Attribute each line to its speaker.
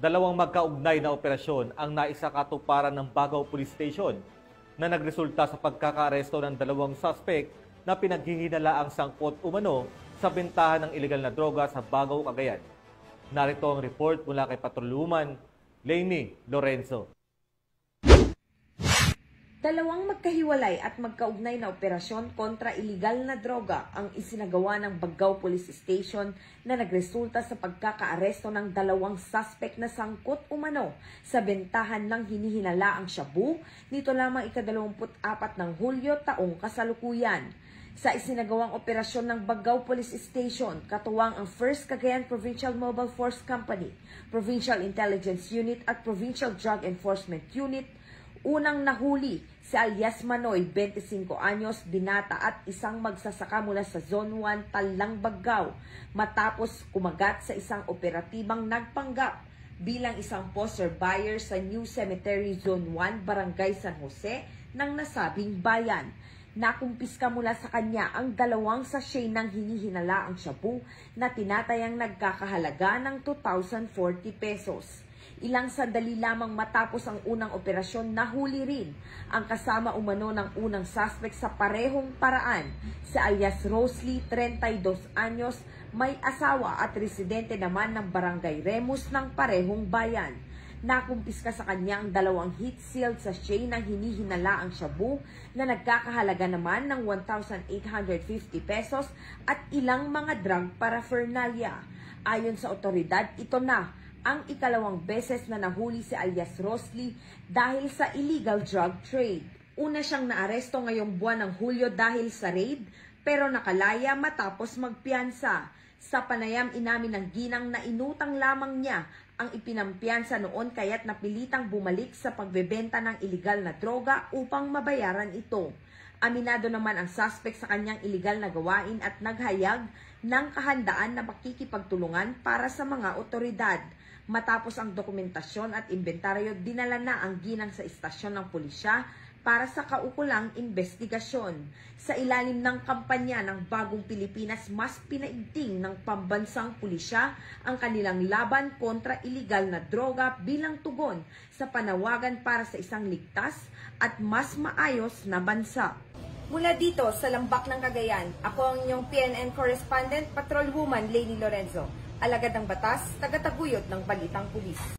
Speaker 1: Dalawang magkaugnay na operasyon ang naisakatuparan ng Bagao Police Station na nagresulta sa pagkakaaresto ng dalawang suspect na pinaghihinalaang sangkot umano sa bentahan ng ilegal na droga sa Bagao, Cagayan. Narito ang report mula kay Patrolwoman Lainey Lorenzo.
Speaker 2: Dalawang magkahiwalay at magkaugnay na operasyon kontra ilegal na droga ang isinagawa ng Bagao Police Station na nagresulta sa pagkakaaresto ng dalawang suspect na sangkot umano sa bentahan ng hinihinalaang shabu nito lamang ika-24 ng Hulyo taong kasalukuyan. Sa isinagawang operasyon ng Bagao Police Station, katuwang ang 1st Cagayan Provincial Mobile Force Company, Provincial Intelligence Unit at Provincial Drug Enforcement Unit, unang nahuli si alias Manoy, 25 anyos, binata at isang magsasaka mula sa Zone 1, Talang, Bagao, matapos kumagat sa isang operatibang nagpanggap bilang isang poster buyer sa New Cemetery Zone 1, Barangay San Jose ng nasabing bayan. Nakumpiska mula sa kanya ang dalawang sachet ng hinihinalaang shabu na tinatayang nagkakahalaga ng 2,040 pesos. Ilang sandali lamang matapos ang unang operasyon, nahuli rin ang kasama umano ng unang suspect sa parehong paraan, si alias Rosely, 32 anyos, may asawa at residente naman ng Barangay Remus ng parehong bayan. Nakumpiska sa kanya ang dalawang heat-sealed sachet ng hinihinalaang shabu na nagkakahalaga naman ng 1,850 pesos at ilang mga drug paraphernalia. Ayon sa otoridad, ito na ang ikalawang beses na nahuli si alias Rosely dahil sa illegal drug trade. Una siyang naaresto ngayong buwan ng Hulyo dahil sa raid, pero nakalaya matapos magpiyansa. Sa panayam, inamin ng ginang na inutang lamang niya ang ipinampiyansa noon kaya't napilitang bumalik sa pagbebenta ng iligal na droga upang mabayaran ito. Aminado naman ang suspect sa kanyang iligal na gawain at naghayag ng kahandaan na makikipagtulungan para sa mga otoridad. Matapos ang dokumentasyon at inventaryo, dinala na ang ginang sa istasyon ng pulisya para sa kaukulang investigasyon. Sa ilalim ng kampanya ng Bagong Pilipinas, mas pinaigting ng pambansang pulisya ang kanilang laban kontra iligal na droga bilang tugon sa panawagan para sa isang ligtas at mas maayos na bansa. Mula dito sa Lambak ng Cagayan, ako ang inyong PNN correspondent, Patrolwoman Lainey Lorenzo. Alagad ng batas, tagataguyod ng balitang pulis.